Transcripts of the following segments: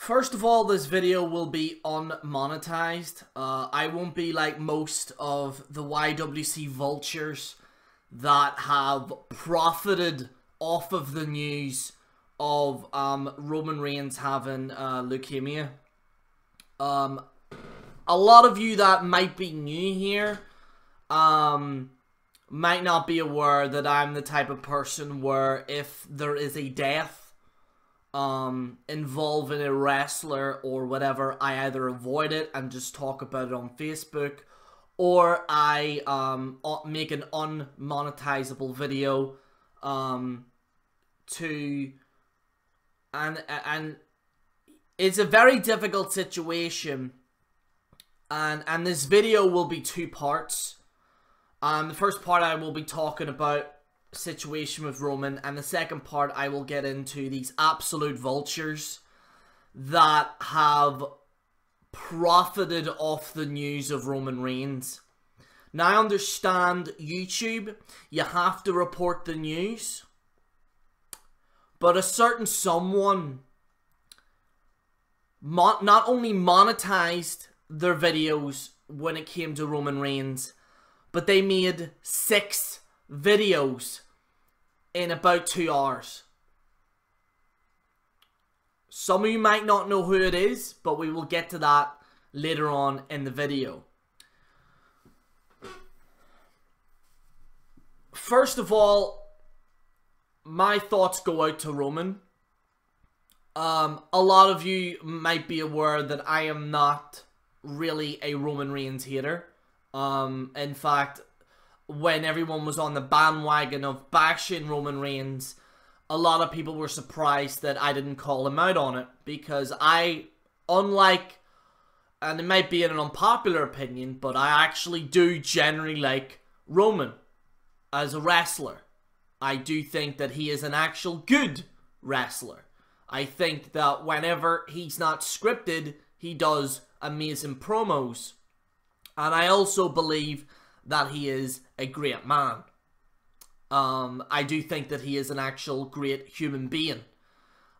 First of all, this video will be unmonetized. I won't be like most of the YWC Vultures that have profited off of the news of Roman Reigns having leukemia. A lot of you that might be new here might not be aware that I'm the type of person where if there is a death involving a wrestler or whatever, I either avoid it and just talk about it on Facebook, or I make an unmonetizable video and it's a very difficult situation, and this video will be two parts. The first part I will be talking about situation with Roman, and the second part I will get into these absolute vultures that have profited off the news of Roman Reigns. Now, I understand YouTube, you have to report the news, but a certain someone not only monetized their videos when it came to Roman Reigns, but they made 6 videos in about 2 hours. Some of you might not know who it is, but we will get to that later on in the video. First of all, my thoughts go out to Roman. A lot of you might be aware that I am not really a Roman Reigns hater. In fact, when everyone was on the bandwagon of bashing Roman Reigns, a lot of people were surprised that I didn't call him out on it, because I, unlike, and it might be an unpopular opinion, but I actually do generally like Roman as a wrestler. I do think that he is an actual good wrestler. I think that whenever he's not scripted, he does amazing promos. And I also believe that he is a great man. I do think that he is an actual great human being.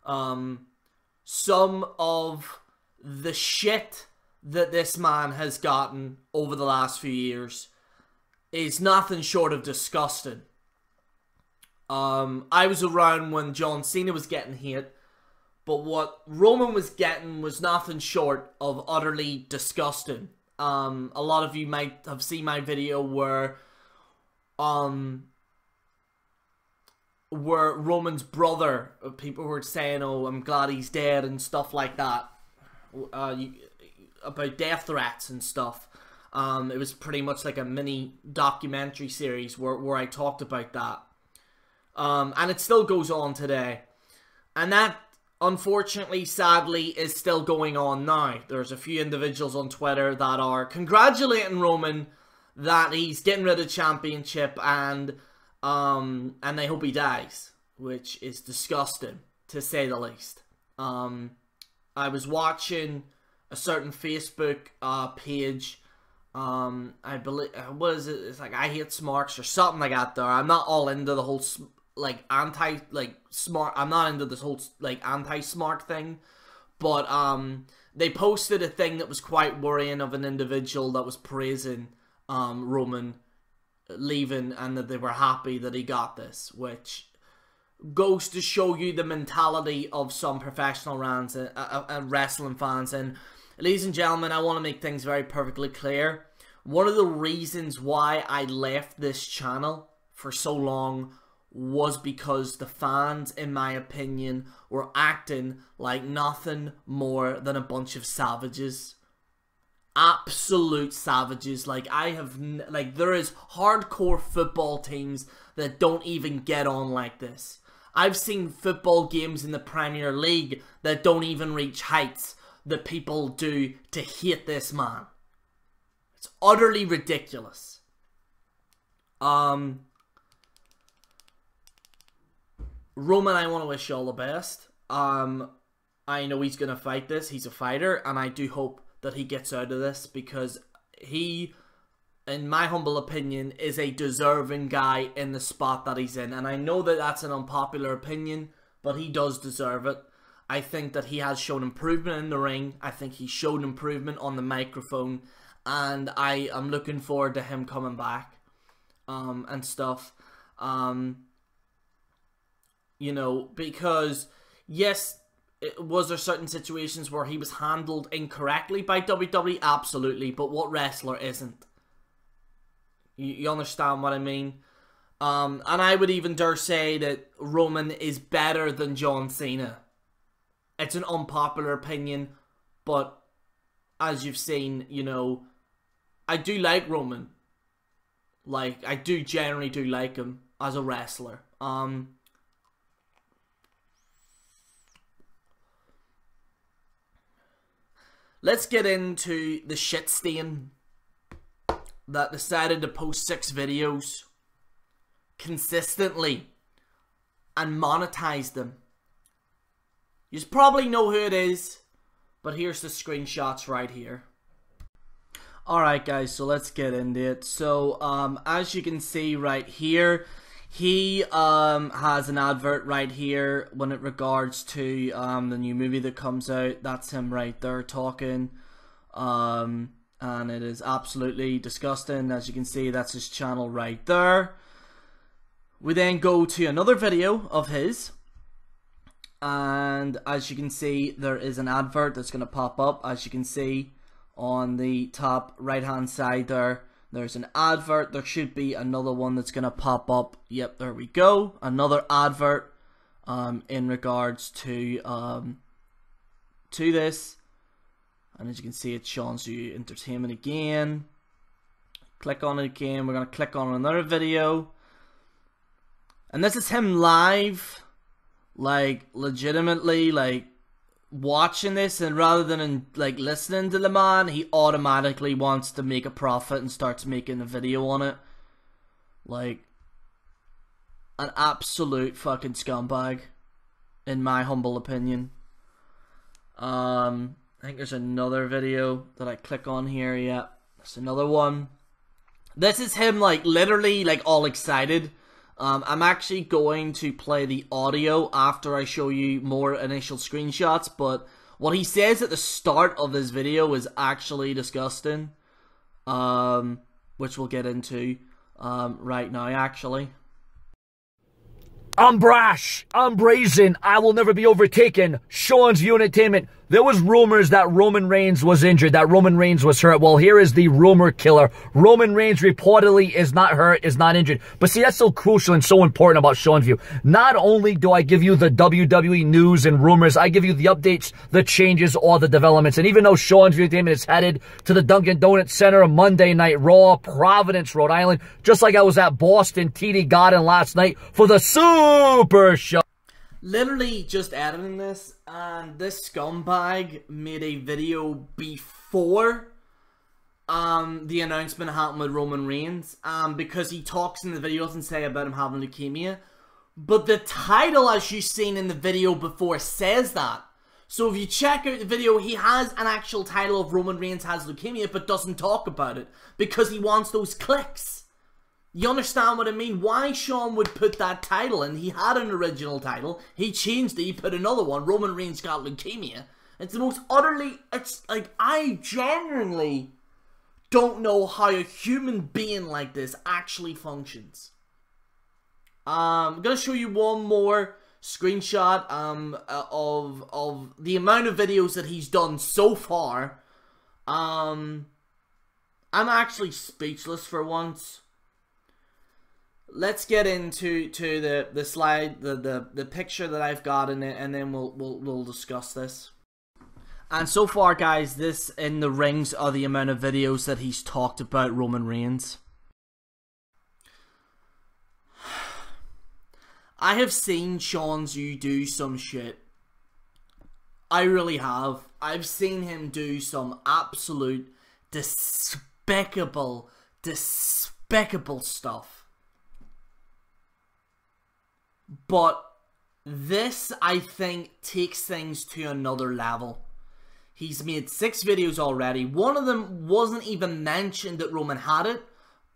Some of the shit that this man has gotten over the last few years is nothing short of disgusting. I was around when John Cena was getting hit, but what Roman was getting was nothing short of utterly disgusting. A lot of you might have seen my video where Roman's brother, people were saying, "Oh, I'm glad he's dead" and stuff like that, about death threats and stuff. It was pretty much like a mini documentary series where I talked about that, and it still goes on today, and that, unfortunately, sadly, is still going on now. There's a few individuals on Twitter that are congratulating Roman that he's getting rid of the championship, and they hope he dies, which is disgusting, to say the least. I was watching a certain Facebook page, I believe, what is it? It's like I Hate Smarks or something like that there. I'm not all into the whole smart. I'm not into this whole anti-smart thing, but they posted a thing that was quite worrying of an individual that was praising Roman leaving, and that they were happy that he got this, which goes to show you the mentality of some professional wrestling fans. And ladies and gentlemen, I want to make things very perfectly clear. One of the reasons why I left this channel for so long was because the fans, in my opinion, were acting like nothing more than a bunch of savages. Absolute savages. There is hardcore football teams that don't even get on like this. I've seen football games in the Premier League that don't even reach heights that people do to hate this man. It's utterly ridiculous. Roman, I want to wish you all the best. I know he's going to fight this. He's a fighter, and I do hope that he gets out of this, because he, in my humble opinion, is a deserving guy in the spot that he's in. And I know that that's an unpopular opinion, but he does deserve it. I think that he has shown improvement in the ring. I think he showed improvement on the microphone. And I am looking forward to him coming back. And stuff. You know, because, yes, was there certain situations where he was handled incorrectly by WWE? Absolutely. But what wrestler isn't? You understand what I mean? And I would even dare say that Roman is better than John Cena. It's an unpopular opinion, but as you've seen, you know, I do like Roman. Like, I do generally do like him as a wrestler. Let's get into the shit stain that decided to post 6 videos consistently and monetize them. You probably know who it is, but here's the screenshots right here. Alright guys, so let's get into it. So, as you can see right here, he has an advert right here when it regards to the new movie that comes out. That's him right there talking. And it is absolutely disgusting. As you can see, that's his channel right there. We then go to another video of his. And as you can see, there is an advert that's going to pop up. As you can see on the top right hand side there, there's an advert. There should be another one that's going to pop up. Yep, there we go. Another advert in regards to this. And as you can see, it shows you entertainment again. Click on it again. We're going to click on another video. And this is him live. Like, legitimately, like, watching this. And rather than, like, listening to the man, he automatically wants to make a profit and starts making a video on it. Like, an absolute fucking scumbag. In my humble opinion. I think there's another video that I click on here. Yeah, there's another one. This is him, like, literally, like, all excited. I'm actually going to play the audio after I show you more initial screenshots, but what he says at the start of this video is actually disgusting. Which we'll get into right now, actually. I'm brash, I'm brazen, I will never be overtaken. Sean's View Entertainment. There was rumors that Roman Reigns was injured, that Roman Reigns was hurt. Well, here is the rumor killer. Roman Reigns reportedly is not hurt, is not injured. But see, that's so crucial and so important about Sean's View. Not only do I give you the WWE news and rumors, I give you the updates, the changes, all the developments. And even though Sean's View Entertainment is headed to the Dunkin' Donuts Center Monday Night Raw, Providence, Rhode Island, just like I was at Boston TD Garden last night for the Super Show. Literally just editing this, and this scumbag made a video before the announcement happened with Roman Reigns, because he talks in the video, doesn't say about him having leukemia, but the title, as you've seen in the video before, says that. So if you check out the video, he has an actual title of Roman Reigns has leukemia, but doesn't talk about it, because he wants those clicks. You understand what I mean? Why Sean would put that title in? He had an original title. He changed it. He put another one. Roman Reigns got leukemia. It's the most utterly... It's like, I genuinely don't know how a human being like this actually functions. I'm going to show you one more screenshot of the amount of videos that he's done so far. I'm actually speechless for once. Let's get into the slide, the picture that I've got in it, and then we'll discuss this. And so far, guys, this in the rings are the amount of videos that he's talked about Roman Reigns. I have seen Sean's View do some shit. I really have. I've seen him do some absolute despicable stuff. But this, I think, takes things to another level. He's made 6 videos already. One of them wasn't even mentioned that Roman had it,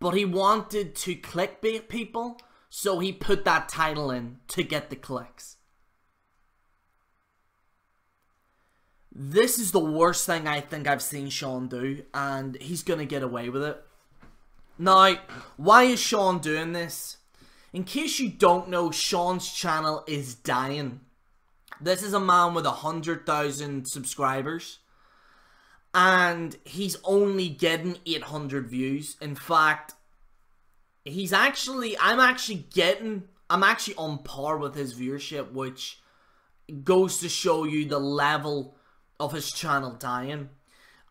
but he wanted to clickbait people, so he put that title in to get the clicks. This is the worst thing I think I've seen Sean do, and he's gonna get away with it. Now, why is Sean doing this? In case you don't know, Sean's channel is dying. This is a man with 100,000 subscribers, and he's only getting 800 views. In fact, I'm actually on par with his viewership, which goes to show you the level of his channel dying.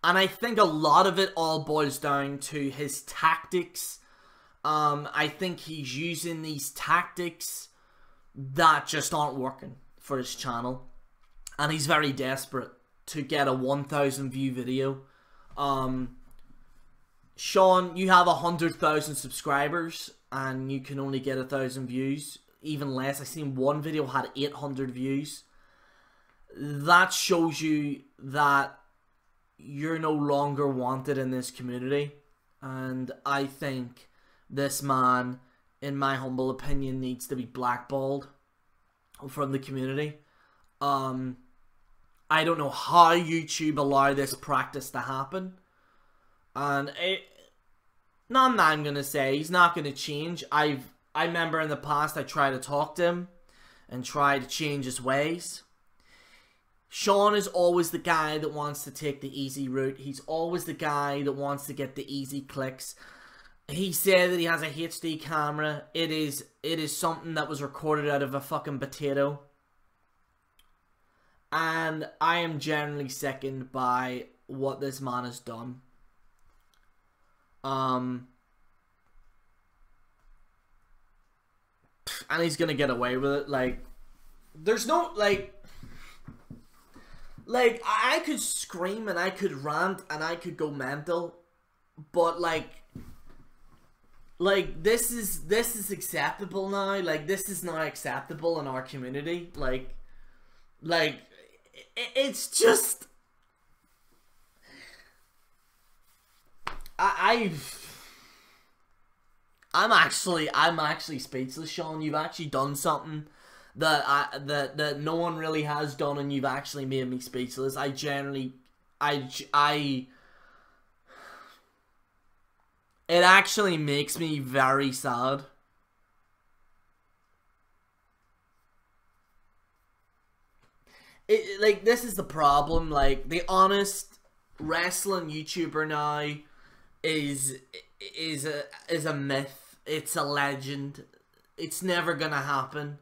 And I think a lot of it all boils down to his tactics. I think he's using these tactics that just aren't working for his channel, and he's very desperate to get a 1,000 view video. Sean, you have 100,000 subscribers and you can only get 1,000 views, even less. I seen one video had 800 views. That shows you that you're no longer wanted in this community, and I think this man, in my humble opinion, needs to be blackballed from the community. I don't know how YouTube allow this practice to happen, and none that I'm gonna say he's not gonna change. I remember in the past I tried to talk to him and try to change his ways. Sean is always the guy that wants to take the easy route. He's always the guy that wants to get the easy clicks. He said that he has a HD camera. It is something that was recorded out of a fucking potato. And I am generally sickened by what this man has done. And he's gonna get away with it. Like, there's no, like, I could scream and I could rant and I could go mental, but this is acceptable now. Like, this is not acceptable in our community. Like it's just, I'm actually speechless, Sean. You've actually done something that no one really has done, and you've actually made me speechless. It actually makes me very sad. Like, this is the problem. Like, the honest wrestling YouTuber now is a myth. It's a legend. It's never gonna happen.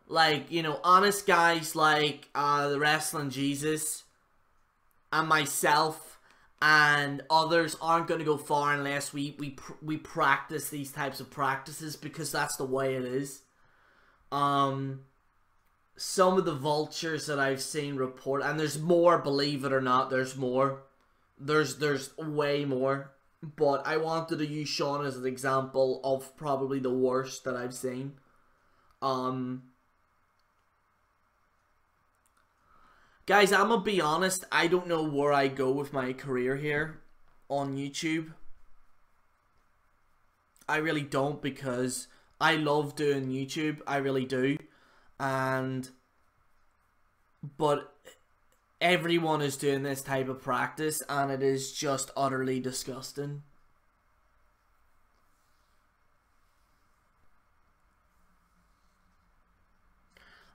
Like, you know, honest guys like the Wrestling Jesus and myself and others aren't going to go far unless we practice these types of practices, because that's the way it is. Some of the vultures that I've seen report, and there's more, believe it or not, there's more. There's way more. But I wanted to use Sean as an example of probably the worst that I've seen. Guys, I'm gonna be honest, I don't know where I go with my career here on YouTube. I really don't, because I love doing YouTube, I really do. But everyone is doing this type of practice, and it is just utterly disgusting.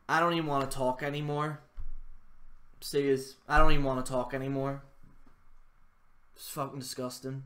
I don't even want to talk anymore. Serious, I don't even want to talk anymore. It's fucking disgusting.